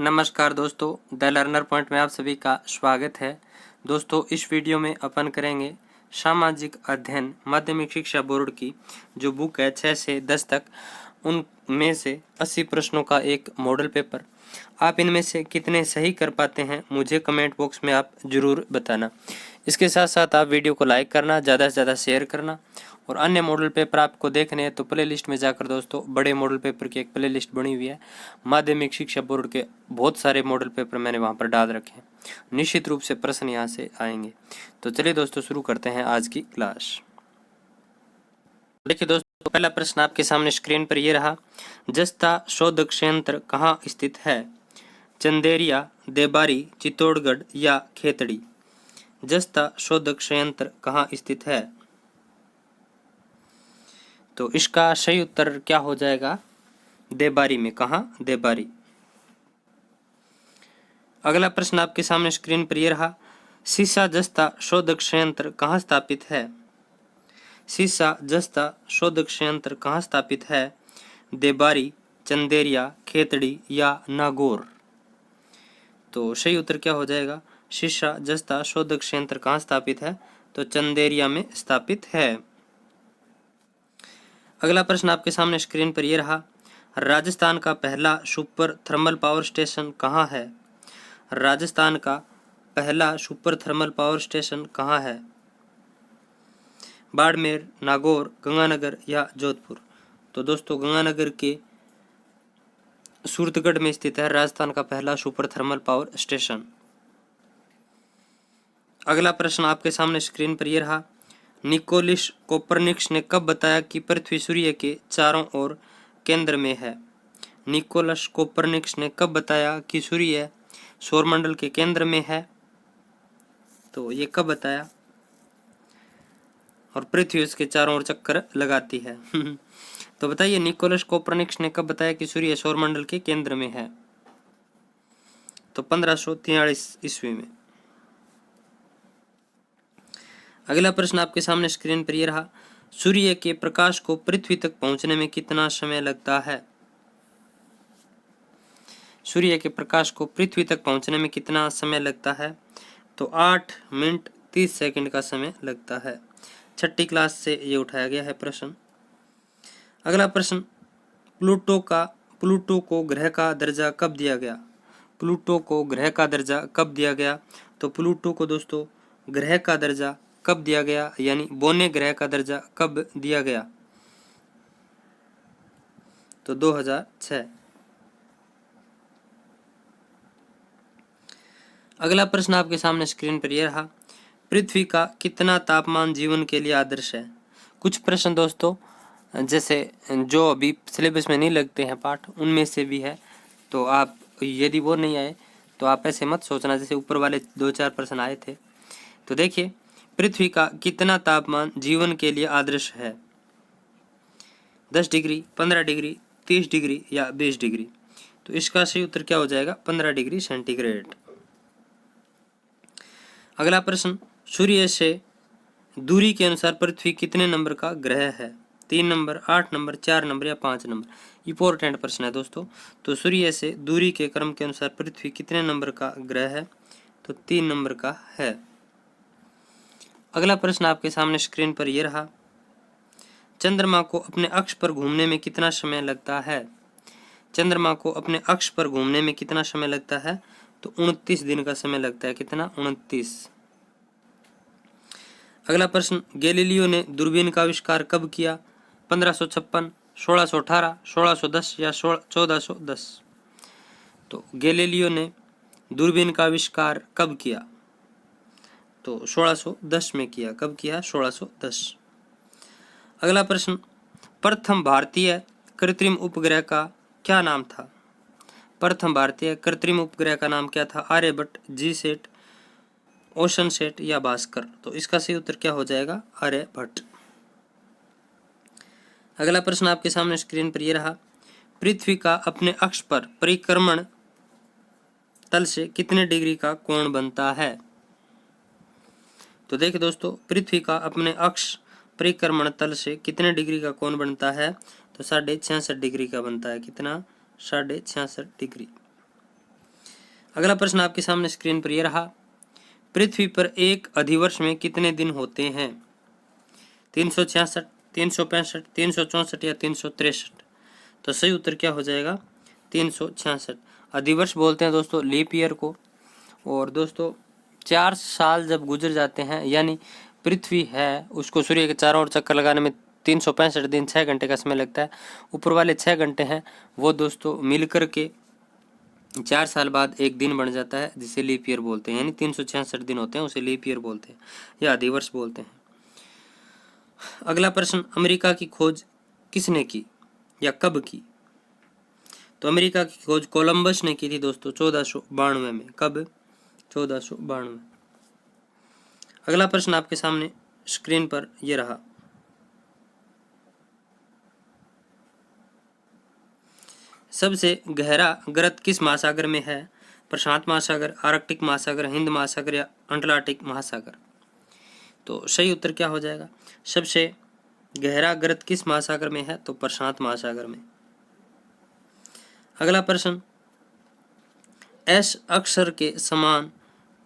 नमस्कार दोस्तों, the learner point में आप सभी का स्वागत है। दोस्तों, इस वीडियो में अपन करेंगे सामाजिक अध्ययन माध्यमिक शिक्षा बोर्ड की जो बुक है 6 से 10 तक, उनमें से 80 प्रश्नों का एक मॉडल पेपर। आप इनमें से कितने सही कर पाते हैं मुझे कमेंट बॉक्स में आप ज़रूर बताना। इसके साथ साथ आप वीडियो को लाइक करना, ज़्यादा से ज़्यादा शेयर करना, और अन्य मॉडल पेपर आपको देखने हैं तो प्लेलिस्ट में जाकर दोस्तों बड़े मॉडल पेपर की एक प्लेलिस्ट बनी हुई है। माध्यमिक शिक्षा बोर्ड के बहुत सारे मॉडल पेपर मैंने वहां पर डाल रखे हैं। निश्चित रूप से प्रश्न यहां से आएंगे। तो चलिए दोस्तों शुरू करते हैं आज की क्लास। देखिए दोस्तों, पहला प्रश्न आपके सामने स्क्रीन पर ये रहा। जस्ता शोधक संयंत्र कहाँ स्थित है? चंदेरिया, देबारी, चित्तौड़गढ़ या खेतड़ी? जस्ता शोधक संयंत्र कहाँ स्थित है? तो इसका सही उत्तर क्या हो जाएगा? देबारी में। कहाँ? देबारी। अगला प्रश्न आपके सामने स्क्रीन पर यह रहा। सीसा जस्ता शोधक संयंत्र कहाँ स्थापित है? सीसा जस्ता शोधक संयंत्र कहाँ स्थापित है? देबारी, चंदेरिया, खेतड़ी या नागौर? तो सही उत्तर क्या हो जाएगा? सीसा जस्ता शोधक संयंत्र कहाँ स्थापित है? तो चंदेरिया में स्थापित है। अगला प्रश्न आपके सामने स्क्रीन पर यह रहा। राजस्थान का पहला सुपर थर्मल पावर स्टेशन कहाँ है? राजस्थान का पहला सुपर थर्मल पावर स्टेशन कहाँ है? बाड़मेर, नागौर, गंगानगर या जोधपुर? तो दोस्तों गंगानगर के सूरतगढ़ में स्थित है राजस्थान का पहला सुपर थर्मल पावर स्टेशन। अगला प्रश्न आपके सामने स्क्रीन पर यह रहा। निकोलस कोपरनिकस ने कब बताया कि पृथ्वी सूर्य के चारों ओर केंद्र में है? निकोलस कोपरनिकस ने कब बताया कि सूर्य सौरमंडल के केंद्र में है? तो ये कब बताया? और पृथ्वी उसके चारों ओर चक्कर लगाती है। तो बताइए निकोलस कोपरनिकस ने कब बताया कि सूर्य सौरमंडल के केंद्र में है? तो 1543 ईस्वी में। अगला प्रश्न आपके सामने स्क्रीन पर यह रहा। सूर्य के प्रकाश को पृथ्वी तक पहुंचने में कितना समय लगता है? सूर्य के प्रकाश को पृथ्वी तक पहुंचने में कितना समय लगता है? तो 8 मिनट 30 सेकंड का समय लगता है। छठी क्लास से ये उठाया गया है प्रश्न। अगला प्रश्न। प्लूटो को ग्रह का दर्जा कब दिया गया? प्लूटो को ग्रह का दर्जा कब दिया गया? तो प्लूटो को दोस्तों ग्रह का दर्जा कब दिया गया, यानी बौने ग्रह का दर्जा कब दिया गया? तो 2006। अगला प्रश्न आपके सामने स्क्रीन पर यह रहा। पृथ्वी का कितना तापमान जीवन के लिए आदर्श है? कुछ प्रश्न दोस्तों जैसे जो अभी सिलेबस में नहीं लगते हैं पाठ, उनमें से भी है। तो आप यदि वो नहीं आए तो आप ऐसे मत सोचना जैसे ऊपर वाले 2-4 प्रश्न आए थे। तो देखिए, पृथ्वी का कितना तापमान जीवन के लिए आदर्श है? 10 डिग्री, 15 डिग्री, 30 डिग्री या 20 डिग्री? तो इसका सही उत्तर क्या हो जाएगा? 15 डिग्री सेंटीग्रेड। अगला प्रश्न। सूर्य से दूरी के अनुसार पृथ्वी कितने नंबर का ग्रह है? 3 नंबर, 8 नंबर, 4 नंबर या 5 नंबर? इंपॉर्टेंट प्रश्न है दोस्तों। तो सूर्य से दूरी के क्रम के अनुसार पृथ्वी कितने नंबर का ग्रह है? तो 3 नंबर का है। अगला प्रश्न आपके सामने स्क्रीन पर यह रहा। चंद्रमा को अपने अक्ष पर घूमने में कितना समय लगता है? चंद्रमा को अपने अक्ष पर घूमने में कितना समय लगता है? तो 29 दिन का समय लगता है। कितना? 29। अगला प्रश्न। गैलीलियो ने दूरबीन का आविष्कार कब किया? 1556, 1618, 1610 या 1410? तो गैलीलियो ने दूरबीन का आविष्कार कब किया? तो 1610 में किया। कब किया? 1610। अगला प्रश्न। प्रथम भारतीय कृत्रिम उपग्रह का क्या नाम था? प्रथम भारतीय कृत्रिम उपग्रह का नाम क्या था? आर्यभट्ट, जीसैट, ओशनसेट या भास्कर? तो इसका सही उत्तर क्या हो जाएगा? आर्यभट्ट। अगला प्रश्न आपके सामने स्क्रीन पर यह रहा। पृथ्वी का अपने अक्ष पर परिक्रमण तल से कितने डिग्री का कोण बनता है? तो देखिए दोस्तों, पृथ्वी का अपने अक्ष परिक्रमण तल से कितने डिग्री का कोण बनता है? तो 66.5 डिग्री का बनता है। कितना? 66.5 डिग्री। अगला प्रश्न आपके सामने स्क्रीन पर यह रहा, पृथ्वी पर एक अधिवर्ष में कितने दिन होते हैं? 366, 365, 364 या 363? तो सही उत्तर क्या हो जाएगा? 366। अधिवर्ष बोलते हैं दोस्तों लीप ईयर को। और दोस्तों 4 साल जब गुजर जाते हैं, यानी पृथ्वी है उसको सूर्य के चारों ओर चक्कर लगाने में 365 दिन 6 घंटे का समय लगता है। ऊपर वाले 6 घंटे हैं वो दोस्तों मिलकर के 4 साल बाद एक दिन बन जाता है, जिसे लीप ईयर बोलते हैं। यानी 366 दिन होते हैं, उसे लीप ईयर बोलते हैं या अधिवर्ष बोलते हैं। अगला प्रश्न, अमेरिका की खोज किसने की या कब की? तो अमेरिका की खोज कोलंबस ने की थी दोस्तों 1492 में। कब? 1492। अगला प्रश्न आपके सामने स्क्रीन पर यह रहा, सबसे गहरा गर्त किस महासागर में है? प्रशांत महासागर, आर्कटिक महासागर, हिंद महासागर या अटलांटिक महासागर? तो सही उत्तर क्या हो जाएगा? सबसे गहरा गर्त किस महासागर में है? तो प्रशांत महासागर में। अगला प्रश्न, एस अक्षर के समान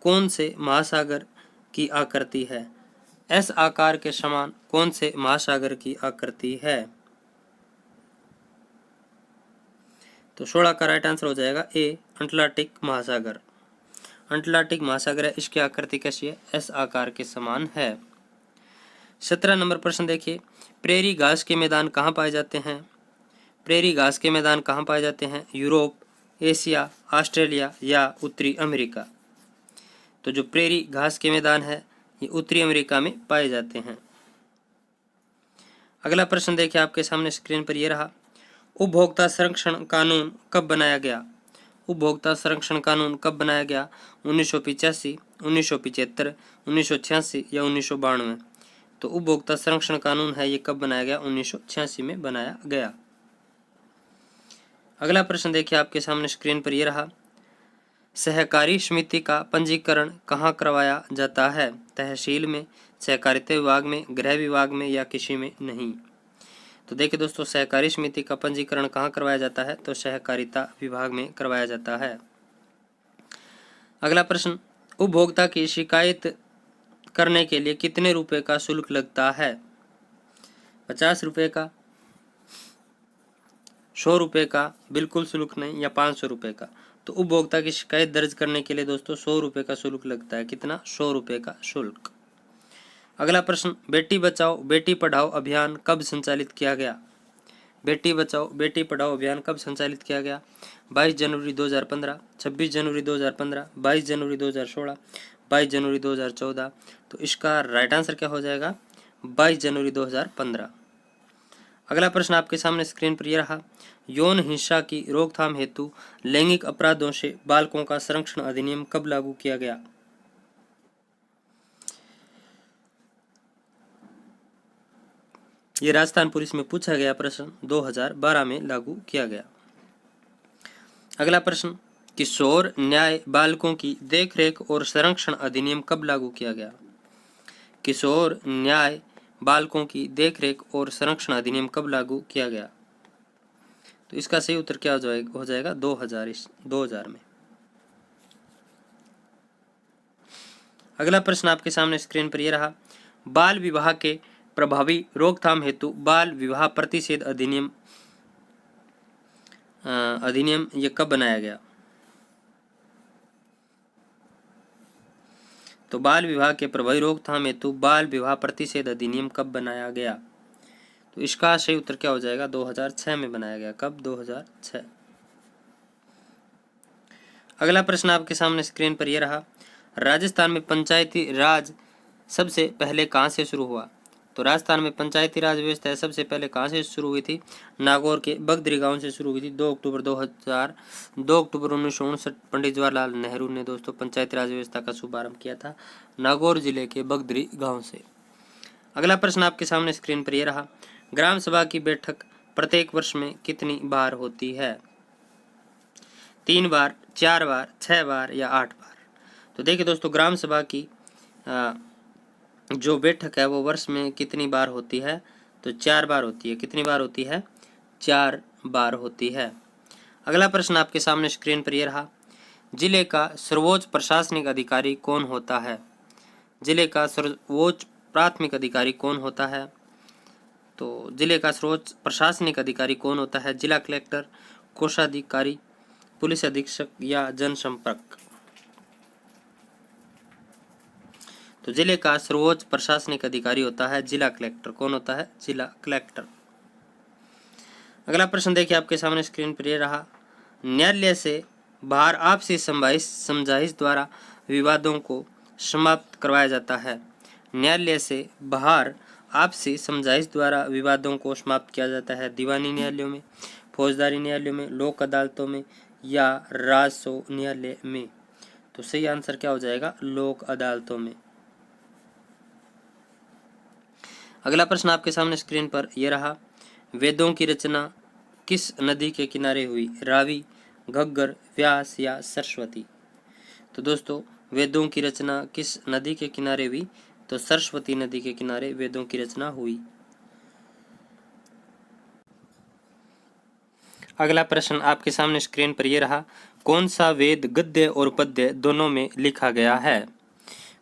कौन से महासागर की आकृति है? एस आकार के समान कौन से महासागर की आकृति है? तो 16 का राइट आंसर हो जाएगा ए, अटलांटिक महासागर। अटलांटिक महासागर है, इसकी आकृति कैसी है? एस आकार के समान है। 17 नंबर प्रश्न देखिए, प्रेरी घास के मैदान कहाँ पाए जाते हैं? प्रेरी घास के मैदान कहाँ पाए जाते हैं? यूरोप, एशिया, ऑस्ट्रेलिया या उत्तरी अमेरिका? तो जो प्रेरी घास के मैदान है ये उत्तरी अमेरिका में पाए जाते हैं। अगला प्रश्न देखिए आपके सामने स्क्रीन पर यह रहा, उपभोक्ता संरक्षण कानून कब बनाया गया? उपभोक्ता संरक्षण कानून कब बनाया गया? 1985, 1975, 1986 या 1992? तो उपभोक्ता संरक्षण कानून है ये कब बनाया गया? 1986 में बनाया गया। अगला प्रश्न देखिए आपके सामने स्क्रीन पर यह रहा, सहकारी समिति का पंजीकरण कहाँ करवाया जाता है? तहसील में, सहकारिता विभाग में, गृह विभाग में या किसी में नहीं? तो देखिए दोस्तों, सहकारी समिति का पंजीकरण कहाँ करवाया जाता है? तो सहकारिता विभाग में करवाया जाता है। अगला प्रश्न, उपभोक्ता की शिकायत करने के लिए कितने रुपए का शुल्क लगता है? 50 रुपए का, 100 रुपए का, बिल्कुल शुल्क नहीं, या 500 रुपए का? तो उपभोक्ता की शिकायत दर्ज करने के लिए दोस्तों 100 रुपए का शुल्क लगता है। कितना? 100 रुपए का शुल्क। अगला प्रश्न, बेटी बचाओ बेटी पढ़ाओ अभियान कब संचालित किया गया? बेटी बचाओ बेटी पढ़ाओ अभियान कब संचालित किया गया? 22 जनवरी 2015, 26 जनवरी 2015, 22 जनवरी 2016, 22 जनवरी 2014? तो इसका राइट आंसर क्या हो जाएगा? 22 जनवरी 2015। अगला प्रश्न आपके सामने स्क्रीन पर यह रहा, यौन हिंसा की रोकथाम हेतु लैंगिक अपराधों से बालकों का संरक्षण अधिनियम कब लागू किया गया? ये राजस्थान पुलिस में पूछा गया प्रश्न, 2012 में लागू किया गया। अगला प्रश्न, किशोर न्याय बालकों की देखरेख और संरक्षण अधिनियम कब लागू किया गया? किशोर न्याय बालकों की देखरेख और संरक्षण अधिनियम कब लागू किया गया? तो इसका सही उत्तर क्या हो जाएगा? 2000 में। अगला प्रश्न आपके सामने स्क्रीन पर यह रहा, बाल विवाह के प्रभावी रोकथाम हेतु बाल विवाह प्रतिषेध अधिनियम ये कब बनाया गया? तो बाल विवाह के प्रभावी रोकथाम हेतु बाल विवाह प्रतिषेध अधिनियम कब बनाया गया? तो इसका सही उत्तर क्या हो जाएगा? 2006 में बनाया गया। कब? 2006। अगला प्रश्न आपके सामने स्क्रीन पर यह रहा, राजस्थान में पंचायती राज सबसे पहले कहाँ से शुरू हुआ? तो राजस्थान में पंचायती राज व्यवस्था सबसे पहले कहाँ से शुरू हुई थी? नागौर के बगदरी गांव से शुरू हुई थी। 2 अक्टूबर 1959 पंडित जवाहरलाल नेहरू ने दोस्तों पंचायती राज व्यवस्था का शुभारंभ किया था नागौर जिले के बगदरी गांव से। अगला प्रश्न आपके सामने स्क्रीन पर यह रहा, ग्राम सभा की बैठक प्रत्येक वर्ष में कितनी बार होती है? 3 बार, 4 बार, 6 बार या 8 बार? तो देखिए दोस्तों, ग्राम सभा की जो बैठक है वो वर्ष में कितनी बार होती है? तो 4 बार होती है। कितनी बार होती है? 4 बार होती है। अगला प्रश्न आपके सामने स्क्रीन पर यह रहा, जिले का सर्वोच्च प्रशासनिक अधिकारी कौन होता है? जिले का सर्वोच्च प्राथमिक अधिकारी कौन होता है? तो जिले का सर्वोच्च प्रशासनिक अधिकारी कौन होता है? जिला कलेक्टर, कोषाधिकारी, पुलिस अधीक्षक या जनसंपर्क? तो जिले का सर्वोच्च प्रशासनिक अधिकारी होता है जिला कलेक्टर। कौन होता है? जिला कलेक्टर। अगला प्रश्न देखिए आपके सामने स्क्रीन पर ये रहा। न्यायालय से बाहर आपसी समझाइश द्वारा विवादों को समाप्त करवाया जाता है। न्यायालय से बाहर आपसी समझाइश द्वारा विवादों को समाप्त किया जाता है दीवानी न्यायालयों में, फौजदारी न्यायालयों में, लोक अदालतों में या राजस्व न्यायालय में। तो सही आंसर क्या हो जाएगा? लोक अदालतों में। अगला प्रश्न आपके सामने स्क्रीन पर यह रहा। वेदों की रचना किस नदी के किनारे हुई? रावी, घग्गर, व्यास या सरस्वती? तो दोस्तों वेदों की रचना किस नदी के किनारे हुई? तो सरस्वती नदी के किनारे वेदों की रचना हुई। अगला प्रश्न आपके सामने स्क्रीन पर यह रहा। कौन सा वेद गद्य और पद्य दोनों में लिखा गया है?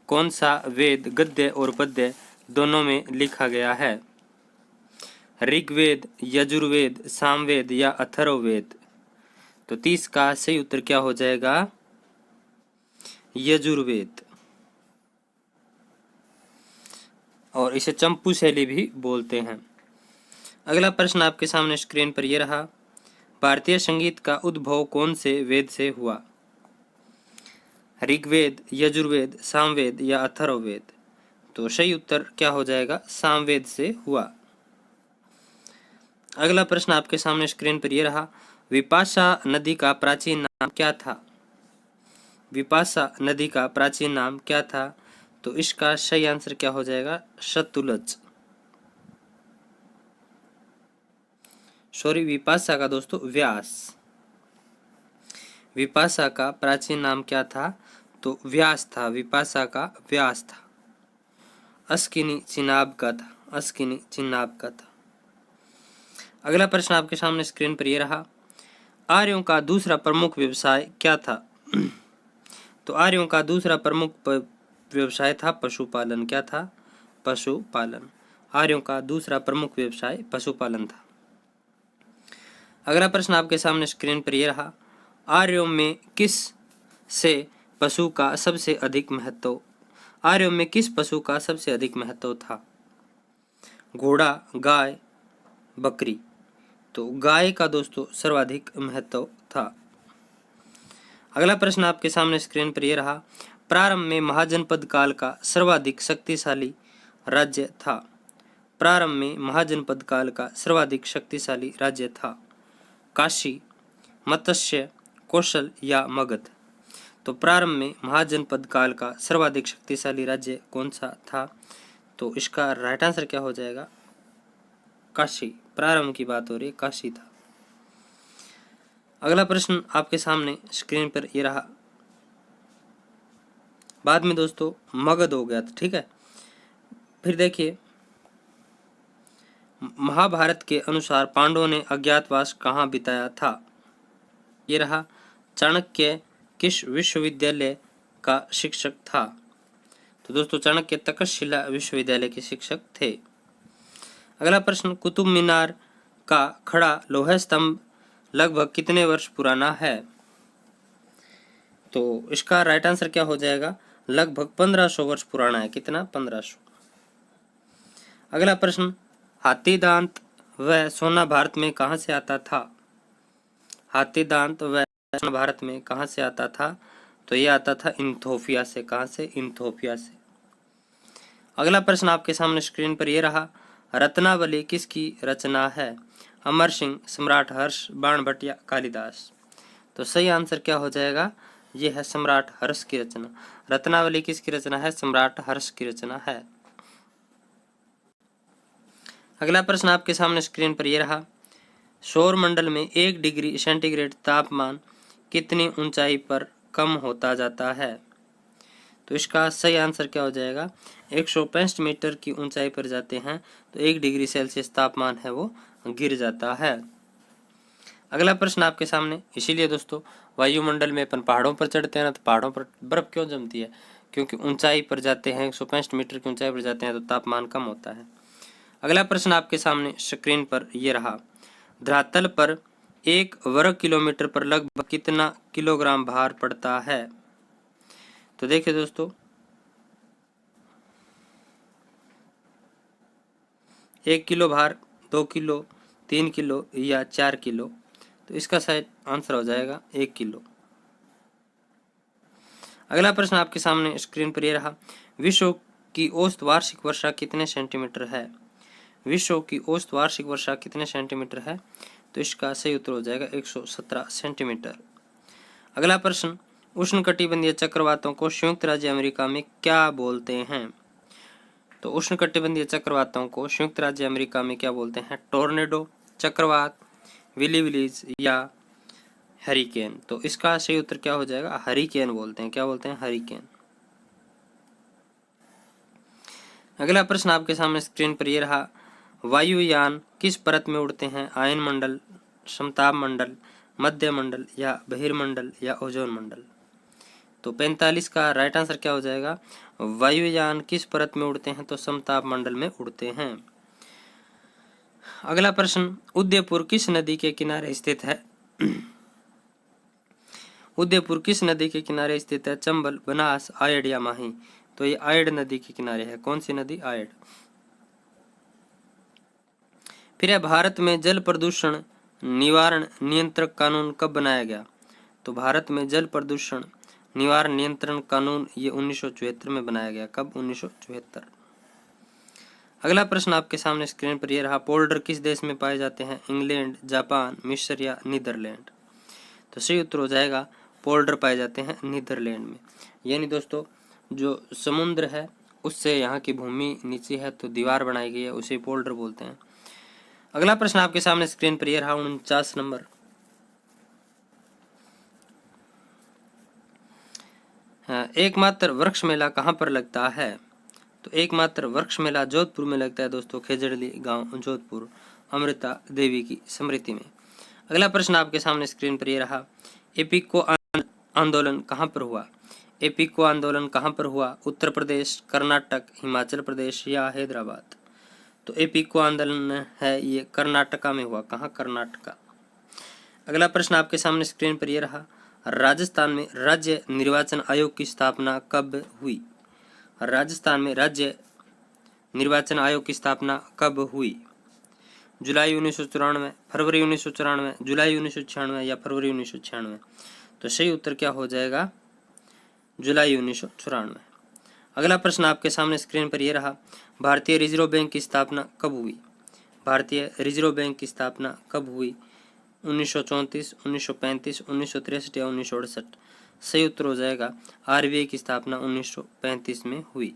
कौन सा वेद गद्य और पद्य दोनों में लिखा गया है? ऋग्वेद, यजुर्वेद, सामवेद या अथर्ववेद? तो 30 का सही उत्तर क्या हो जाएगा? यजुर्वेद। और इसे चंपू शैली भी बोलते हैं। अगला प्रश्न आपके सामने स्क्रीन पर यह रहा। भारतीय संगीत का उद्भव कौन से वेद से हुआ? ऋग्वेद, यजुर्वेद, सामवेद या अथर्ववेद? तो सही उत्तर क्या हो जाएगा? सामवेद से हुआ। अगला प्रश्न आपके सामने स्क्रीन पर यह रहा। विपाशा नदी का प्राचीन नाम क्या था? विपाशा नदी का प्राचीन नाम क्या था? तो इसका सही आंसर क्या हो जाएगा? सतलुज। सॉरी, विपाशा का दोस्तों व्यास। विपाशा का प्राचीन नाम क्या था? तो व्यास था। विपाशा का व्यास था। अस्किनी चिनाब का था। अस्किनी चिनाब का था। अगला प्रश्न आपके सामने स्क्रीन पर यह रहा। आर्यों का दूसरा प्रमुख व्यवसाय क्या था? तो आर्यों का दूसरा प्रमुख व्यवसाय था पशुपालन। क्या था? पशुपालन। आर्यों का दूसरा प्रमुख व्यवसाय पशुपालन था। अगला प्रश्न आपके सामने स्क्रीन पर यह रहा। आर्यों में किस से पशु का सबसे अधिक महत्व? आर्यों में किस पशु का सबसे अधिक महत्व था? घोड़ा, गाय, बकरी? तो गाय का दोस्तों सर्वाधिक महत्व था। अगला प्रश्न आपके सामने स्क्रीन पर यह रहा। प्रारंभ में महाजनपद काल का सर्वाधिक शक्तिशाली राज्य था। प्रारंभ में महाजनपद काल का सर्वाधिक शक्तिशाली राज्य था काशी, मत्स्य, कौशल या मगध? तो प्रारंभ में महाजनपद काल का सर्वाधिक शक्तिशाली राज्य कौन सा था? तो इसका राइट आंसर क्या हो जाएगा? काशी। प्रारंभ की बात हो रही है, काशी था। अगला प्रश्न आपके सामने स्क्रीन पर ये रहा। बाद में दोस्तों मगध हो गया था, ठीक है। फिर देखिए, महाभारत के अनुसार पांडवों ने अज्ञातवास कहाँ बिताया था? ये रहा। चाणक्य किस विश्वविद्यालय का शिक्षक था? तो दोस्तों चाणक्य तक्षशिला विश्वविद्यालय के शिक्षक थे। अगला प्रश्न, कुतुब मीनार का खड़ा लोहा स्तंभ लगभग कितने वर्ष पुराना है? तो इसका राइट आंसर क्या हो जाएगा? लगभग 1500 वर्ष पुराना है। कितना? 1500। अगला प्रश्न, हाथी दांत व सोना भारत में कहां से आता था? हाथी दांत व सोना भारत में कहां से आता था? तो यह आता था इथोपिया से। कहां से? इथोपिया से। अगला प्रश्न आपके सामने स्क्रीन पर यह रहा। रत्नावली किसकी रचना है? अमर सिंह, सम्राट हर्ष, बाणभट्ट, कालिदास? तो सही आंसर क्या हो जाएगा? यह है सम्राट हर्ष की रचना। रत्नावली किसकी रचना है? सम्राट हर्ष की रचना है। अगला प्रश्न आपके सामने स्क्रीन पर यह रहा। सौर मंडल में 1 डिग्री सेंटीग्रेड तापमान कितनी ऊंचाई पर कम होता जाता है? तो इसका सही आंसर क्या हो जाएगा? 165 मीटर की ऊंचाई पर जाते हैं तो 1 डिग्री सेल्सियस तापमान है वो गिर जाता है। अगला प्रश्न आपके सामने, इसीलिए दोस्तों वायुमंडल में अपन पहाड़ों पर चढ़ते हैं ना, तो पहाड़ों पर बर्फ क्यों जमती है? क्योंकि ऊंचाई पर जाते हैं, 165 मीटर की ऊंचाई पर जाते हैं तो तापमान कम होता है। अगला प्रश्न आपके सामने स्क्रीन पर ये रहा, धरातल पर 1 वर्ग किलोमीटर पर लगभग कितना किलोग्राम भार पड़ता है? तो देखिए दोस्तों, 1 किलो भार, 2 किलो, 3 किलो या 4 किलो, तो इसका शायद आंसर हो जाएगा 1 किलो। अगला प्रश्न आपके सामने स्क्रीन पर ये रहा, विश्व की औसत वार्षिक वर्षा कितने सेंटीमीटर है? विश्व की औसत वार्षिक वर्षा कितने सेंटीमीटर है? तो इसका सही उत्तर हो जाएगा 117 सेंटीमीटर। अगला प्रश्न, उष्णकटिबंधीय चक्रवातों को संयुक्त राज्य अमेरिका में क्या बोलते हैं? तो उष्णकटिबंधीय चक्रवातों को संयुक्त राज्य अमेरिका में क्या बोलते हैं? टोर्नेडो, चक्रवात, विली विलीज या हरिकेन। तो इसका सही उत्तर क्या हो जाएगा? हरिकेन बोलते हैं। क्या बोलते हैं? हरिकेन। अगला प्रश्न आपके सामने स्क्रीन पर ये रहा, वायुयान किस परत में उड़ते हैं? आयन मंडल, समताप मंडल, मध्य मंडल या बहिर्मंडल या ओजोन मंडल। तो 45 का राइट आंसर क्या हो जाएगा? वायुयान किस परत में उड़ते हैं? तो समताप मंडल में उड़ते हैं। अगला प्रश्न, उदयपुर किस नदी के किनारे स्थित है? उदयपुर किस नदी के किनारे स्थित है? चंबल, बनास, आयड़ या माही। तो ये आयड़ नदी के किनारे है। कौन सी नदी? आयड़। फिर है, भारत में जल प्रदूषण निवारण नियंत्रक कानून कब बनाया गया? तो भारत में जल प्रदूषण निवारण नियंत्रण कानून ये 1974 में बनाया गया। कब? 1974। अगला प्रश्न आपके सामने स्क्रीन पर यह रहा, पोल्डर किस देश में पाए जाते हैं? इंग्लैंड, जापान, मिस्र या नीदरलैंड। तो सही उत्तर हो जाएगा, पोल्डर पाए जाते हैं नीदरलैंड में। यानी दोस्तों, जो समुद्र है उससे यहाँ की भूमि नीचे है तो दीवार बनाई गई है, उसे पोल्डर बोलते हैं। अगला प्रश्न आपके सामने स्क्रीन पर यह रहा, 49 नंबर, एकमात्र वृक्ष मेला कहाँ पर लगता है? तो एकमात्र वृक्ष मेला जोधपुर में लगता है दोस्तों, खेजड़ली गांव, जोधपुर, अमृता देवी की स्मृति में। अगला प्रश्न आपके सामने स्क्रीन पर यह रहा, एपिको आंदोलन कहाँ पर हुआ? एपिको आंदोलन कहाँ पर हुआ? उत्तर प्रदेश, कर्नाटक, हिमाचल प्रदेश या हैदराबाद। तो एपिको आंदोलन है ये कर्नाटका में हुआ। कहाँ? कर्नाटका। अगला प्रश्न आपके सामने स्क्रीन पर यह रहा, राजस्थान में राज्य निर्वाचन आयोग की स्थापना कब हुई? राजस्थान में राज्य निर्वाचन आयोग की स्थापना कब हुई? जुलाई 1994, फरवरी 1994, जुलाई 1996 या फरवरी 1996। तो सही उत्तर क्या हो जाएगा? जुलाई 1994। अगला प्रश्न आपके सामने स्क्रीन पर यह रहा, भारतीय रिजर्व बैंक की स्थापना कब हुई? भारतीय रिजर्व बैंक की स्थापना कब हुई? 1934, 1935, 1963 या 1968। सही उत्तर हो जाएगा, आरबीआई की स्थापना 1935 में हुई।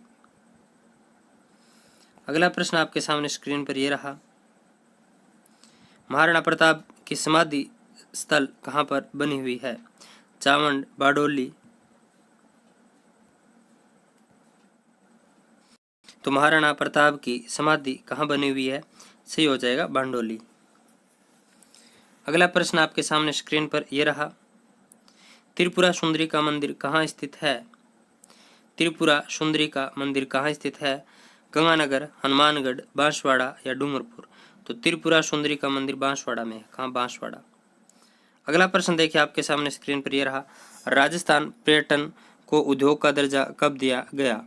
अगला प्रश्न आपके सामने स्क्रीन पर यह रहा, महाराणा प्रताप की समाधि स्थल कहाँ पर बनी हुई है? चावंड, बारडोली। तो महाराणा प्रताप की समाधि कहाँ बनी हुई है? सही हो जाएगा बारडोली। अगला प्रश्न आपके सामने स्क्रीन पर यह रहा, त्रिपुरा सुंदरी का मंदिर कहाँ स्थित है? त्रिपुरा सुंदरी का मंदिर कहाँ स्थित है? गंगानगर, हनुमानगढ़, बांसवाड़ा या डूंगरपुर। तो त्रिपुरा सुंदरी का मंदिर बांसवाड़ा में है। कहाँ? बांसवाड़ा। अगला प्रश्न देखिए आपके सामने स्क्रीन पर यह रहा, राजस्थान पर्यटन को उद्योग का दर्जा कब दिया गया?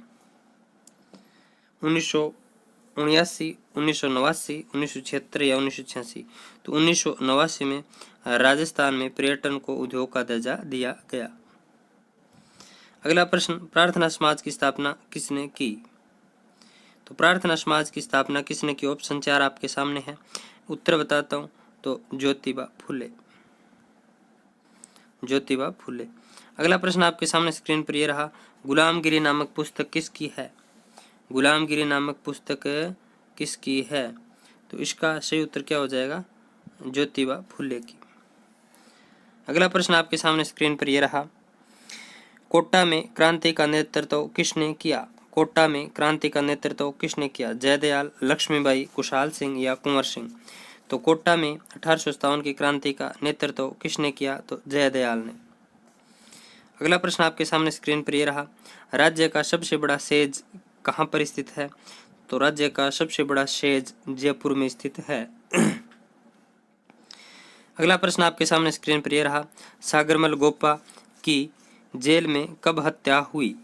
1979, 1989, 1976 या 1986। तो 1989 में राजस्थान में पर्यटन को उद्योग का दर्जा दिया गया। अगला प्रश्न, प्रार्थना समाज की स्थापना किसने की? तो प्रार्थना समाज की स्थापना किसने की? ऑप्शन 4 आपके सामने है। उत्तर बताता हूँ, तो ज्योतिबा फुले। ज्योतिबा फुले। अगला प्रश्न आपके सामने स्क्रीन पर यह रहा, गुलामगिरी नामक पुस्तक किसकी है? गुलामगिरी नामक पुस्तक किसकी है? तो इसका सही उत्तर क्या हो जाएगा? ज्योतिबा फुले की। अगला प्रश्न आपके सामने स्क्रीन पर यह रहा, कोटा में क्रांति का नेतृत्व किसने किया? कोटा में क्रांति का नेतृत्व किसने किया? जयदयाल, लक्ष्मीबाई, कुशाल सिंह या कुंवर सिंह। तो कोटा में 1857 की क्रांति का नेतृत्व किसने किया? तो जयदयाल ने। अगला प्रश्न आपके सामने स्क्रीन पर ये रहा, राज्य का सबसे बड़ा सेज कहाँ पर स्थित है? तो राज्य का सबसे बड़ा सेज जयपुर में स्थित है। अगला प्रश्न आपके सामने स्क्रीन पर यह रहा, सागरमल गोपा की जेल में कब हत्या हुई?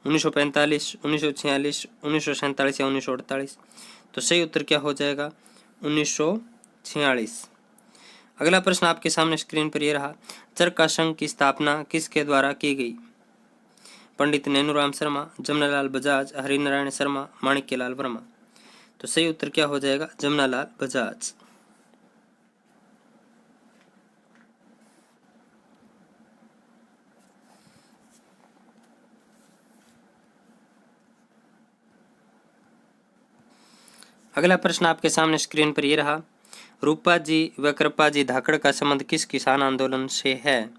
1945, 1946, 1947 या 1948? तो सही उत्तर क्या हो जाएगा? 1946। अगला प्रश्न आपके सामने स्क्रीन पर यह रहा, चरखा संघ की स्थापना किसके द्वारा की गई? पंडित नैनूराम शर्मा, जमनालाल बजाज, हरिनारायण शर्मा, माणिक्यलाल वर्मा? तो सही उत्तर क्या हो जाएगा? जमनालाल बजाज। अगला प्रश्न आपके सामने स्क्रीन पर यह रहा, रूपा जी व कृपा जी धाकड़ का संबंध किस किसान आंदोलन से है?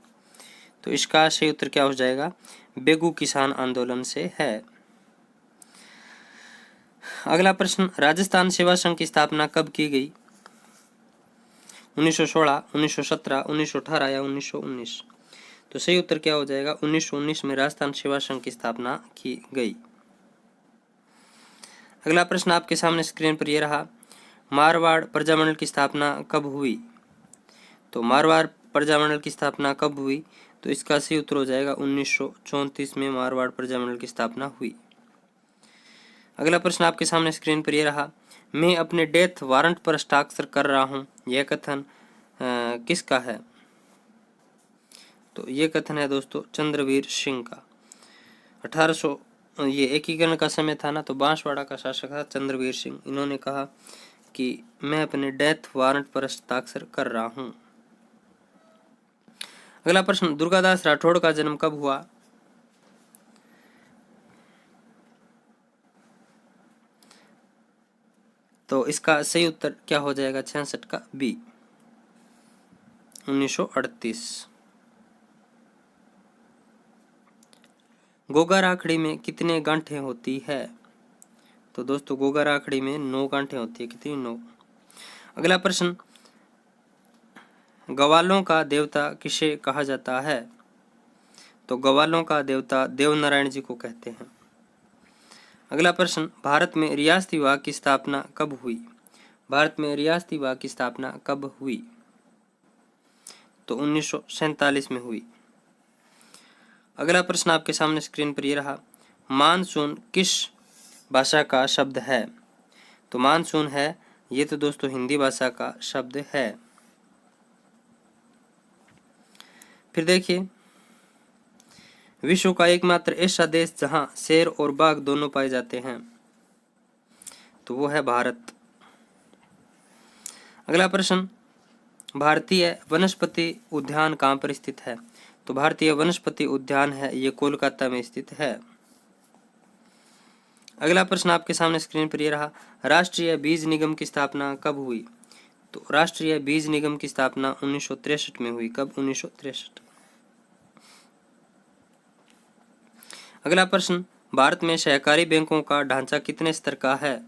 तो इसका सही उत्तर क्या हो जाएगा? बेगू किसान आंदोलन से है। अगला प्रश्न, राजस्थान सेवा संघ की स्थापना कब की गई? 1916, 1917, 1918 या 1919? तो सही उत्तर क्या हो जाएगा? 1919 में राजस्थान सेवा संघ की स्थापना की गई। अगला प्रश्न आपके सामने स्क्रीन पर यह रहा, मारवाड़ प्रजामंडल की स्थापना कब हुई? तो मारवाड़ प्रजामंडल की स्थापना कब हुई? तो इसका सही उत्तर हो जाएगा 1934 में मारवाड़ प्रजामंडल की स्थापना हुई। अगला प्रश्न आपके सामने स्क्रीन पर यह रहा, मैं अपने डेथ वारंट पर हस्ताक्षर कर रहा हूं, यह कथन किसका है? तो ये कथन है दोस्तों चंद्रवीर सिंह का। 1800 ये एकीकरण का समय था ना, तो बांसवाड़ा का शासक था चंद्रवीर सिंह। इन्होंने कहा कि मैं अपने डेथ वारंट पर हस्ताक्षर कर रहा हूं। अगला प्रश्न, दुर्गादास राठौड़ का जन्म कब हुआ? तो इसका सही उत्तर क्या हो जाएगा? 66 का बी, 1938। गोगा राखड़ी में कितने गांठें होती है? तो दोस्तों गोगा राखड़ी में 9 गांठें होती है। कितनी? 9। अगला प्रश्न, गवालों का देवता किसे कहा जाता है? तो गवालों का देवता देवनारायण जी को कहते हैं। अगला प्रश्न, भारत में रियासती विभाग की स्थापना कब हुई? भारत में रियासती विभाग की स्थापना कब हुई? तो 1947 में हुई। अगला प्रश्न आपके सामने स्क्रीन पर यह रहा, मानसून किस भाषा का शब्द है? तो मानसून है ये तो दोस्तों हिंदी भाषा का शब्द है। फिर देखिए, विश्व का एकमात्र ऐसा देश जहां शेर और बाघ दोनों पाए जाते हैं, तो वो है भारत। अगला प्रश्न, भारतीय वनस्पति उद्यान कहाँ पर स्थित है? तो भारतीय वनस्पति उद्यान है ये कोलकाता में स्थित है। अगला प्रश्न आपके सामने स्क्रीन पर यह रहा, राष्ट्रीय बीज निगम की स्थापना कब हुई? तो राष्ट्रीय बीज निगम की स्थापना 1963 में हुई। कब? 1963। अगला प्रश्न, भारत में सहकारी बैंकों का ढांचा कितने स्तर का है?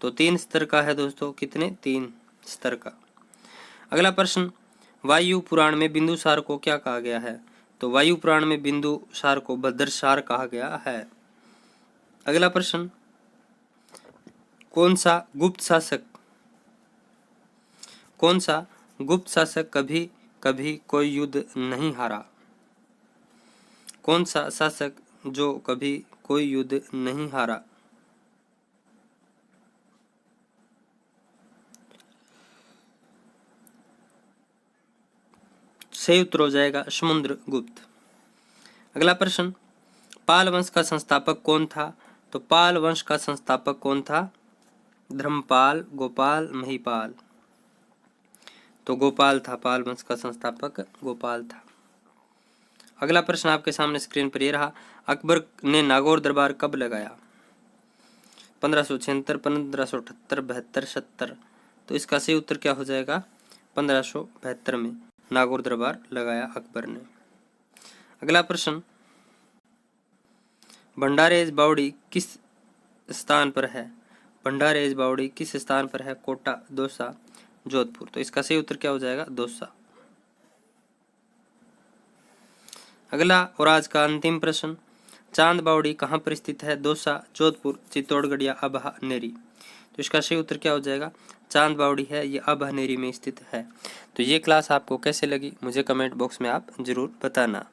तो 3 स्तर का है दोस्तों। कितने? 3 स्तर का। अगला प्रश्न, वायु पुराण में बिंदुसार को क्या कहा गया है? तो वायु पुराण में बिंदुसार को भद्रसार कहा गया है। अगला प्रश्न, कौन सा गुप्त शासक कभी कभी कोई युद्ध नहीं हारा? कौन सा शासक जो कभी कोई युद्ध नहीं हारा? सही उत्तर हो जाएगा समुद्रगुप्त। अगला प्रश्न, पाल वंश का संस्थापक कौन था? तो पाल वंश का संस्थापक कौन था? धर्मपाल, गोपाल, महिपाल? तो गोपाल था। पाल वंश का संस्थापक गोपाल था। अगला प्रश्न आपके सामने स्क्रीन पर यह रहा, अकबर ने नागौर दरबार कब लगाया? 1576, 1578, 72, 70? तो इसका सही उत्तर क्या हो जाएगा? 1572 में नागौर दरबार लगाया अकबर ने। अगला प्रश्न, भंडारेज बावड़ी किस स्थान पर है? भंडारेज बावड़ी किस स्थान पर है? कोटा, दौसा, जोधपुर। तो इसका सही उत्तर क्या हो जाएगा? दौसा। अगला और आज का अंतिम प्रश्न, चांद बावड़ी कहाँ पर स्थित है? दौसा, जोधपुर, चित्तौड़गढ़ या अभनेरी। तो इसका सही उत्तर क्या हो जाएगा? चांद बावड़ी है, ये अभनेरी में स्थित है। तो ये क्लास आपको कैसे लगी मुझे कमेंट बॉक्स में आप जरूर बताना।